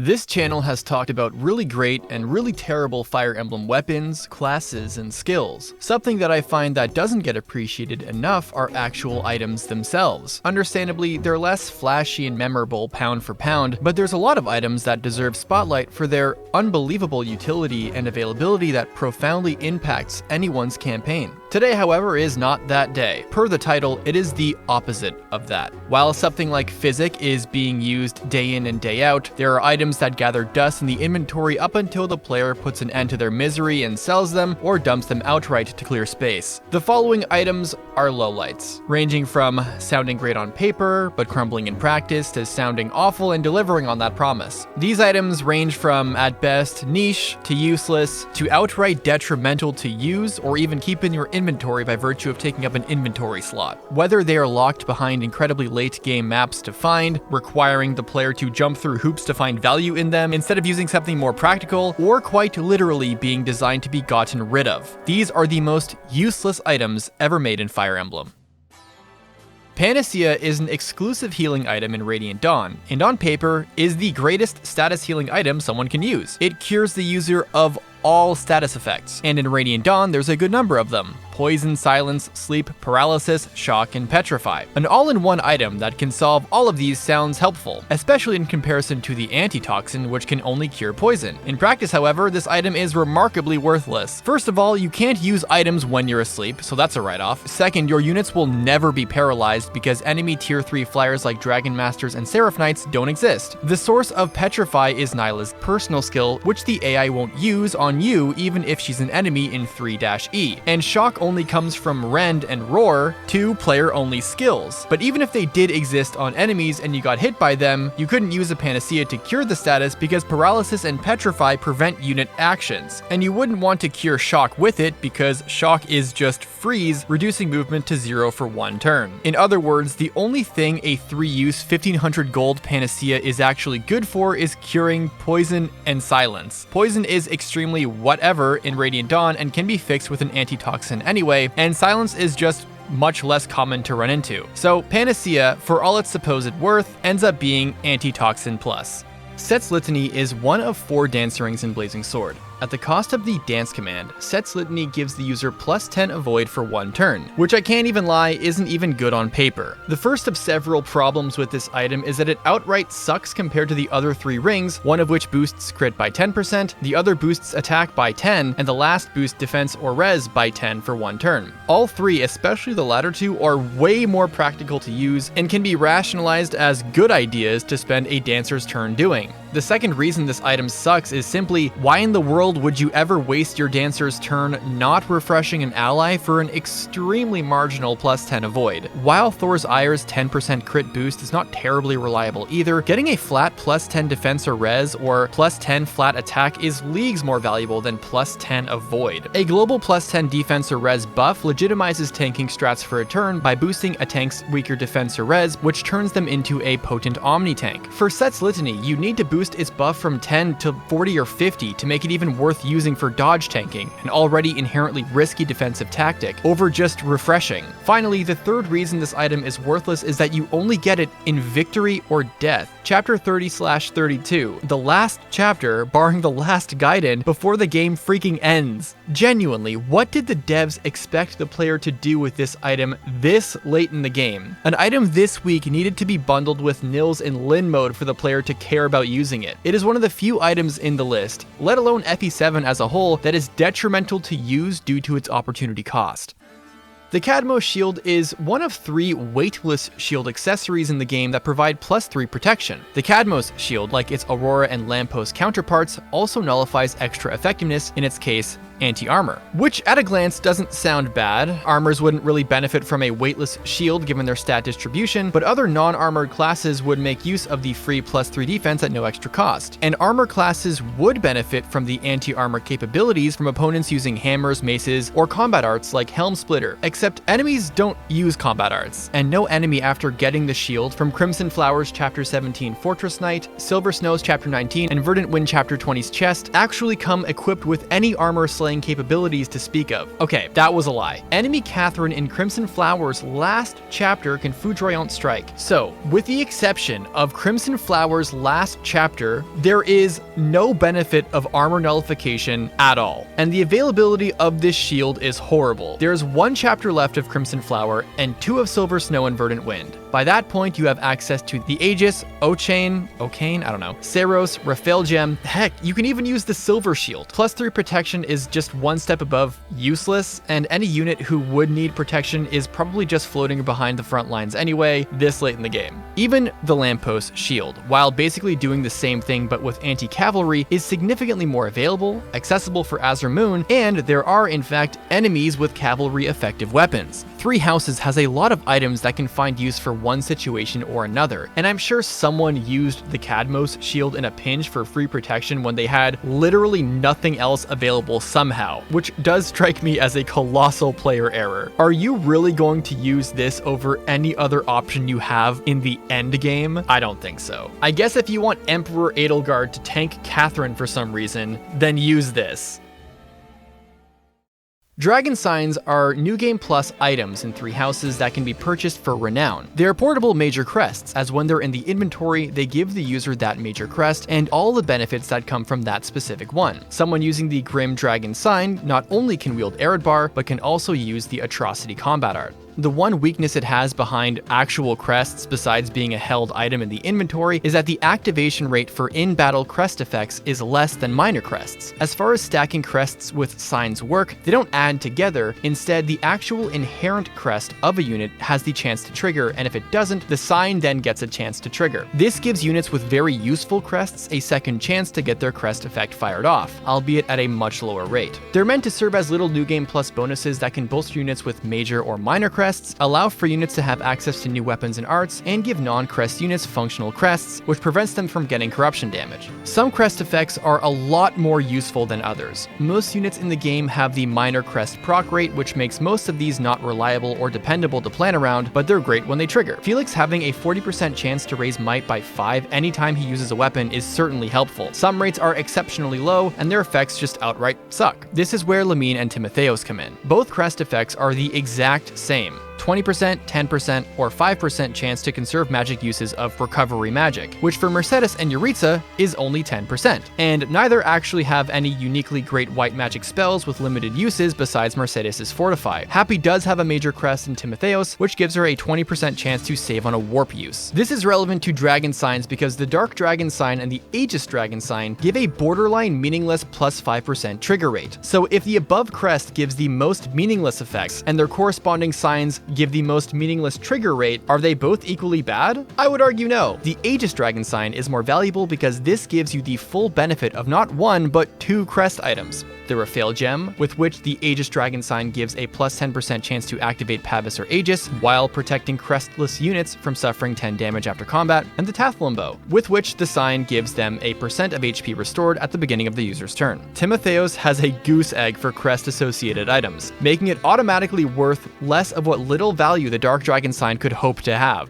This channel has talked about really great and really terrible Fire Emblem weapons, classes, and skills. Something that I find that doesn't get appreciated enough are actual items themselves. Understandably, they're less flashy and memorable pound for pound, but there's a lot of items that deserve spotlight for their unbelievable utility and availability that profoundly impacts anyone's campaign. Today, however, is not that day. Per the title, it is the opposite of that. While something like Physic is being used day in and day out, there are items that gather dust in the inventory up until the player puts an end to their misery and sells them or dumps them outright to clear space. The following items are lowlights, ranging from sounding great on paper but crumbling in practice to sounding awful and delivering on that promise. These items range from, at best, niche to useless to outright detrimental to use or even keep in your inventory by virtue of taking up an inventory slot. Whether they are locked behind incredibly late game maps to find, requiring the player to jump through hoops to find value in them instead of using something more practical, or quite literally being designed to be gotten rid of. These are the most useless items ever made in Fire Emblem. Panacea is an exclusive healing item in Radiant Dawn, and on paper is the greatest status healing item someone can use. It cures the user of all status effects, and in Radiant Dawn there's a good number of them: poison, silence, sleep, paralysis, shock, and petrify. An all-in-one item that can solve all of these sounds helpful, especially in comparison to the Anti-Toxin, which can only cure poison. In practice, however, this item is remarkably worthless. First of all, you can't use items when you're asleep, so that's a write-off. Second, your units will never be paralyzed because enemy tier 3 flyers like Dragon Masters and Seraph Knights don't exist. The source of petrify is Nyla's personal skill, which the AI won't use on you even if she's an enemy in 3-E, and shock only comes from Rend and Roar, two player-only skills. But even if they did exist on enemies and you got hit by them, you couldn't use a Panacea to cure the status because paralysis and petrify prevent unit actions, and you wouldn't want to cure shock with it because shock is just freeze, reducing movement to 0 for 1 turn. In other words, the only thing a 3-use 1500 gold Panacea is actually good for is curing poison and silence. Poison is extremely whatever in Radiant Dawn and can be fixed with an Anti-Toxin anyway, and silence is just much less common to run into. So Panacea, for all its supposed worth, ends up being Anti-Toxin plus. Set's Litany is one of 4 dance rings in Blazing Sword. At the cost of the dance command, Set's Litany gives the user +10 avoid for 1 turn, which I can't even lie isn't even good on paper. The first of several problems with this item is that it outright sucks compared to the other 3 rings, one of which boosts crit by 10%, the other boosts attack by 10, and the last boosts defense or res by 10 for 1 turn. All 3, especially the latter 2, are way more practical to use and can be rationalized as good ideas to spend a dancer's turn doing. The second reason this item sucks is simply, why in the world would you ever waste your dancer's turn not refreshing an ally for an extremely marginal +10 avoid? While Thor's Ire's 10% crit boost is not terribly reliable either, getting a flat +10 defense or res or +10 flat attack is leagues more valuable than +10 avoid. A global +10 defense or res buff legitimizes tanking strats for a turn by boosting a tank's weaker defense or res, which turns them into a potent omni tank. For Set's Litany, you need to boost its buff from 10 to 40 or 50 to make it even worth using for dodge tanking, an already inherently risky defensive tactic, over just refreshing. Finally, the third reason this item is worthless is that you only get it in victory or death. Chapter 30/32, the last chapter, barring the last Gaiden, before the game freaking ends. Genuinely, what did the devs expect the player to do with this item this late in the game? An item this weak needed to be bundled with Nils in Lin mode for the player to care about using it. It is one of the few items in the list, let alone FE7 as a whole, that is detrimental to use due to its opportunity cost. The Kadmos shield is one of 3 weightless shield accessories in the game that provide +3 protection. The Kadmos shield, like its Aurora and Lamppost counterparts, also nullifies extra effectiveness, in its case, anti-armor, which at a glance doesn't sound bad. Armors wouldn't really benefit from a weightless shield given their stat distribution, but other non-armored classes would make use of the free +3 defense at no extra cost. And armor classes would benefit from the anti-armor capabilities from opponents using hammers, maces, or combat arts like Helm Splitter, except enemies don't use combat arts, and no enemy after getting the shield from Crimson Flowers Chapter 17 Fortress Knight, Silver Snows Chapter 19, and Verdant Wind Chapter 20's chest actually come equipped with any armor slaying capabilities to speak of. Okay, that was a lie. Enemy Catherine in Crimson Flower's last chapter can Foudroyant strike. So, with the exception of Crimson Flower's last chapter, there is no benefit of armor nullification at all. And the availability of this shield is horrible. There is 1 chapter left of Crimson Flower and 2 of Silver Snow and Verdant Wind. By that point, you have access to the Aegis, O'Chain, I don't know, Saros, Raphael Gem. Heck, you can even use the Silver Shield. +3 protection is just 1 step above useless, and any unit who would need protection is probably just floating behind the front lines anyway, this late in the game. Even the Lamppost Shield, while basically doing the same thing but with anti-cavalry, is significantly more available, accessible for Azure Moon, and there are in fact enemies with cavalry effective weapons. 3 Houses has a lot of items that can find use for one situation or another, and I'm sure someone used the Kadmos shield in a pinch for free protection when they had literally nothing else available somehow, which does strike me as a colossal player error. Are you really going to use this over any other option you have in the end game? I don't think so. I guess if you want Emperor Edelgard to tank Catherine for some reason, then use this. Dragon Signs are New Game Plus items in 3 Houses that can be purchased for renown. They are portable major crests, as when they're in the inventory, they give the user that major crest and all the benefits that come from that specific one. Someone using the Grim Dragon Sign not only can wield Eredbar, but can also use the Atrocity Combat Art. The one weakness it has behind actual crests, besides being a held item in the inventory, is that the activation rate for in-battle crest effects is less than minor crests. As far as stacking crests with signs work, they don't add together. Instead, the actual inherent crest of a unit has the chance to trigger, and if it doesn't, the sign then gets a chance to trigger. This gives units with very useful crests a second chance to get their crest effect fired off, albeit at a much lower rate. They're meant to serve as little New Game Plus bonuses that can bolster units with major or minor crests, allow for units to have access to new weapons and arts, and give non-crest units functional crests, which prevents them from getting corruption damage. Some crest effects are a lot more useful than others. Most units in the game have the minor crest proc rate, which makes most of these not reliable or dependable to plan around, but they're great when they trigger. Felix having a 40% chance to raise might by 5 anytime he uses a weapon is certainly helpful. Some rates are exceptionally low, and their effects just outright suck. This is where Lamine and Timotheos come in. Both crest effects are the exact same. 20%, 10%, or 5% chance to conserve magic uses of recovery magic, which for Mercedes and Yuritsa is only 10%, and neither actually have any uniquely great white magic spells with limited uses besides Mercedes' Fortify. Happy does have a major crest in Timotheos, which gives her a 20% chance to save on a warp use. This is relevant to Dragon Signs because the Dark Dragon Sign and the Aegis Dragon Sign give a borderline meaningless plus 5% trigger rate. So if the above crest gives the most meaningless effects, and their corresponding signs give the most meaningless trigger rate, are they both equally bad? I would argue no. The Aegis Dragon Sign is more valuable because this gives you the full benefit of not 1, but 2 crest items. The Raphael Gem, with which the Aegis Dragon Sign gives a plus 10% chance to activate Pavis or Aegis, while protecting crestless units from suffering 10 damage after combat, and the Tathlon Bow, with which the sign gives them a % of HP restored at the beginning of the user's turn. Timotheos has a goose egg for crest-associated items, making it automatically worth less of what little value the Dark Dragon Sign could hope to have.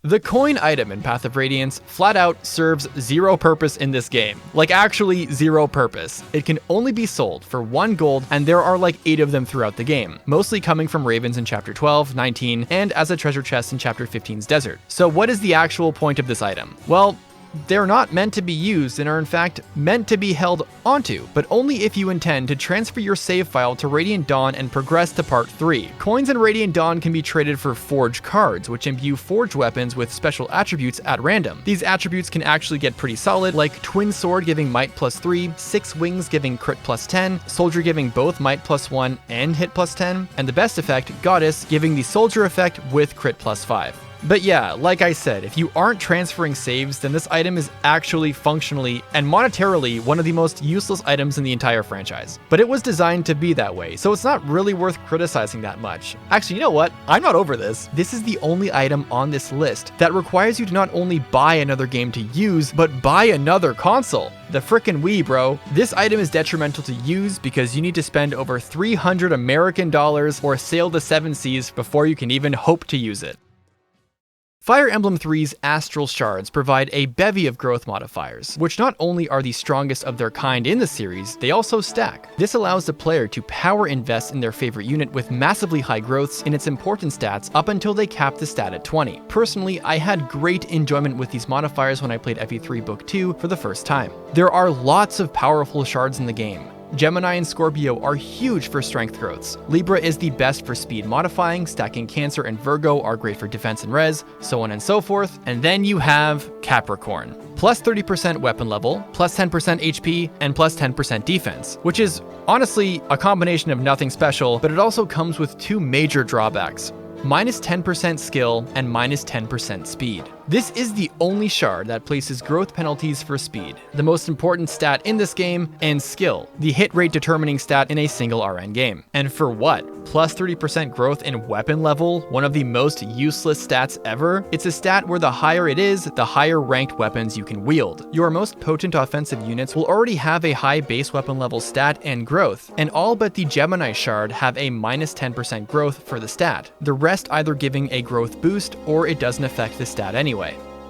The coin item in Path of Radiance flat out serves zero purpose in this game. Like actually zero purpose. It can only be sold for 1 gold, and there are like 8 of them throughout the game, mostly coming from ravens in chapter 12, 19, and as a treasure chest in chapter 15's desert. So what is the actual point of this item? Well, they're not meant to be used and are in fact meant to be held onto, but only if you intend to transfer your save file to Radiant Dawn and progress to part 3. Coins in Radiant Dawn can be traded for forged cards, which imbue forged weapons with special attributes at random. These attributes can actually get pretty solid, like Twin Sword giving might +3, 6 Wings giving crit +10, Soldier giving both might +1 and hit +10, and the best effect, Goddess, giving the Soldier effect with crit +5. But yeah, like I said, if you aren't transferring saves, then this item is actually functionally and monetarily one of the most useless items in the entire franchise. But it was designed to be that way, so it's not really worth criticizing that much. Actually, you know what? I'm not over this. This is the only item on this list that requires you to not only buy another game to use, but buy another console. The frickin' Wii, bro. This item is detrimental to use because you need to spend over $300 American or sail the 7 seas before you can even hope to use it. Fire Emblem 3's Astral Shards provide a bevy of growth modifiers, which not only are the strongest of their kind in the series, they also stack. This allows the player to power invest in their favorite unit with massively high growths in its important stats up until they cap the stat at 20. Personally, I had great enjoyment with these modifiers when I played FE3 Book 2 for the first time. There are lots of powerful shards in the game. Gemini and Scorpio are huge for strength growths. Libra is the best for speed modifying, stacking Cancer and Virgo are great for defense and res, so on and so forth. And then you have Capricorn. Plus 30% weapon level, plus 10% HP, and plus 10% defense, which is honestly a combination of nothing special, but it also comes with two major drawbacks. Minus 10% skill and minus 10% speed. This is the only shard that places growth penalties for speed, the most important stat in this game, and skill, the hit rate determining stat in a single RN game. And for what? Plus 30% growth in weapon level, one of the most useless stats ever? It's a stat where the higher it is, the higher ranked weapons you can wield. Your most potent offensive units will already have a high base weapon level stat and growth, and all but the Gemini shard have a minus 10% growth for the stat, the rest either giving a growth boost or it doesn't affect the stat anyway.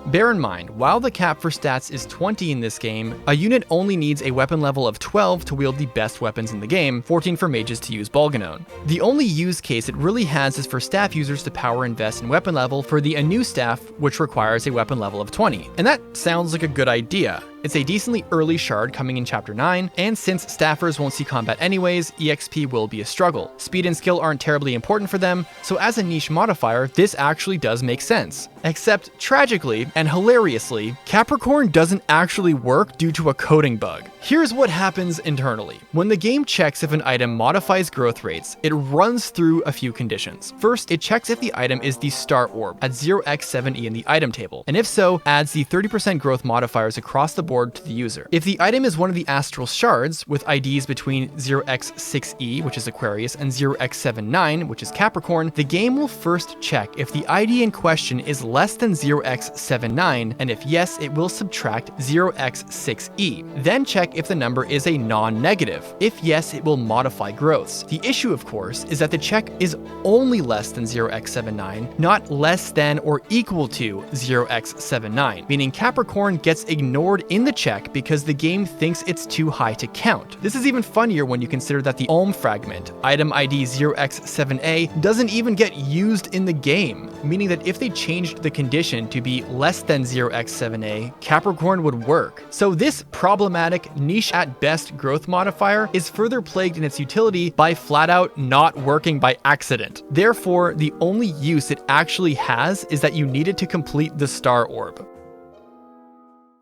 Bear in mind, while the cap for stats is 20 in this game, a unit only needs a weapon level of 12 to wield the best weapons in the game, 14 for mages to use Bolganone. The only use case it really has is for staff users to power invest in weapon level for the Anu staff, which requires a weapon level of 20. And that sounds like a good idea. It's a decently early shard coming in Chapter 9, and since staffers won't see combat anyways, EXP will be a struggle. Speed and skill aren't terribly important for them, so as a niche modifier, this actually does make sense. Except, tragically and hilariously, Capricorn doesn't actually work due to a coding bug. Here's what happens internally. When the game checks if an item modifies growth rates, it runs through a few conditions. First, it checks if the item is the star orb at 0x7e in the item table, and if so, adds the 30% growth modifiers across the board to the user. If the item is one of the astral shards with IDs between 0x6e, which is Aquarius, and 0x79, which is Capricorn, the game will first check if the ID in question is less than 0x79, and if yes, it will subtract 0x6e. Then check if the number is a non-negative. If yes, it will modify growths. The issue, of course, is that the check is only less than 0x79, not less than or equal to 0x79, meaning Capricorn gets ignored in the check because the game thinks it's too high to count. This is even funnier when you consider that the Ohm fragment, item ID 0x7a, doesn't even get used in the game, meaning that if they changed the condition to be less than 0x7a, Capricorn would work. So this problematic, niche at best growth modifier is further plagued in its utility by flat out not working by accident. Therefore, the only use it actually has is that you needed to complete the star orb.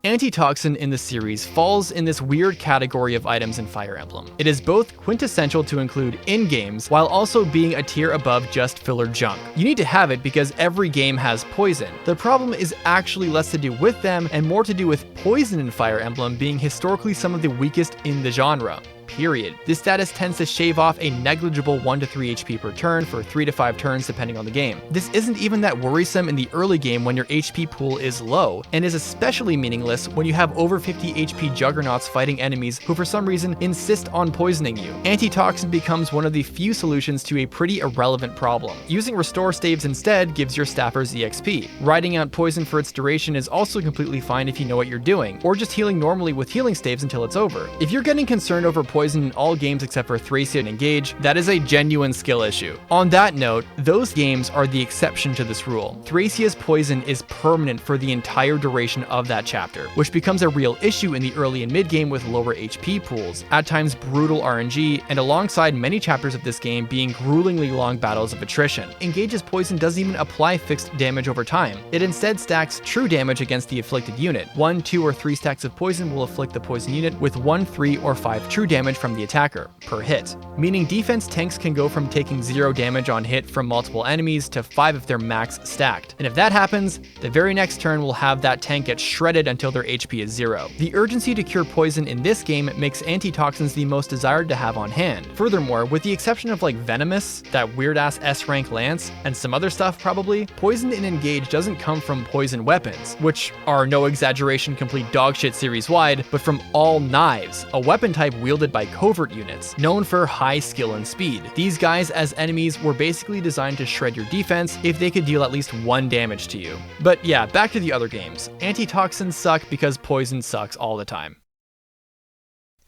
Anti-Toxin in the series falls in this weird category of items in Fire Emblem. It is both quintessential to include in games, while also being a tier above just filler junk. You need to have it because every game has poison. The problem is actually less to do with them and more to do with poison in Fire Emblem being historically some of the weakest in the genre. Period. This status tends to shave off a negligible 1 to 3 HP per turn for 3 to 5 turns depending on the game. This isn't even that worrisome in the early game when your HP pool is low, and is especially meaningless when you have over 50 HP juggernauts fighting enemies who for some reason insist on poisoning you. Anti-Toxin becomes one of the few solutions to a pretty irrelevant problem. Using restore staves instead gives your staffers EXP. Riding out poison for its duration is also completely fine if you know what you're doing, or just healing normally with healing staves until it's over. If you're getting concerned over poison in all games except for Thracia and Engage, that is a genuine skill issue. On that note, those games are the exception to this rule. Thracia's poison is permanent for the entire duration of that chapter, which becomes a real issue in the early and mid game with lower HP pools, at times brutal RNG, and alongside many chapters of this game being gruelingly long battles of attrition. Engage's poison doesn't even apply fixed damage over time. It instead stacks true damage against the afflicted unit. 1, 2, or 3 stacks of poison will afflict the poison unit with 1, 3, or 5 true damage from the attacker per hit, meaning defense tanks can go from taking 0 damage on hit from multiple enemies to 5 if they're max stacked. And if that happens, the very next turn will have that tank get shredded until their HP is 0. The urgency to cure poison in this game makes Anti-Toxins the most desired to have on hand. Furthermore, with the exception of like Venomous, that weird ass S rank lance, and some other stuff probably, poison in Engage doesn't come from poison weapons, which are no exaggeration complete dogshit series wide, but from all knives, a weapon type wielded by by covert units, known for high skill and speed. These guys as enemies were basically designed to shred your defense if they could deal at least 1 damage to you. But yeah, back to the other games. Anti-Toxins suck because poison sucks all the time.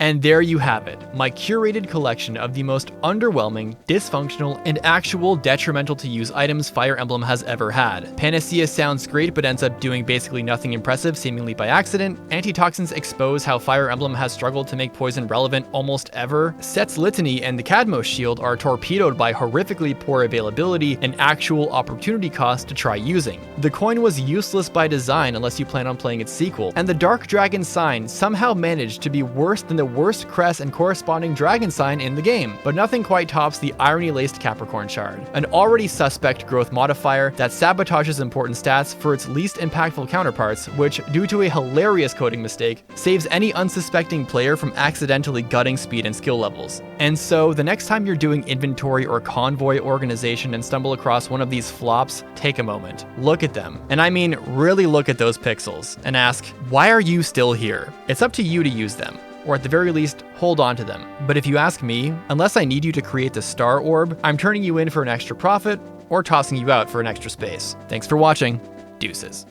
And there you have it, my curated collection of the most underwhelming, dysfunctional, and actual detrimental to use items Fire Emblem has ever had. Panacea sounds great but ends up doing basically nothing impressive seemingly by accident. Anti-Toxins expose how Fire Emblem has struggled to make poison relevant almost ever. Set's Litany and the Kadmos shield are torpedoed by horrifically poor availability and actual opportunity cost to try using. The coin was useless by design unless you plan on playing its sequel, and the Dark Dragon sign somehow managed to be worse than the worst crest and corresponding dragon sign in the game, but nothing quite tops the irony-laced Capricorn shard, an already suspect growth modifier that sabotages important stats for its least impactful counterparts, which, due to a hilarious coding mistake, saves any unsuspecting player from accidentally gutting speed and skill levels. And so, the next time you're doing inventory or convoy organization and stumble across one of these flops, take a moment, look at them, and I mean really look at those pixels, and ask, why are you still here? It's up to you to use them, or at the very least, hold on to them. But if you ask me, unless I need you to create the star orb, I'm turning you in for an extra profit, or tossing you out for an extra space. Thanks for watching. Deuces.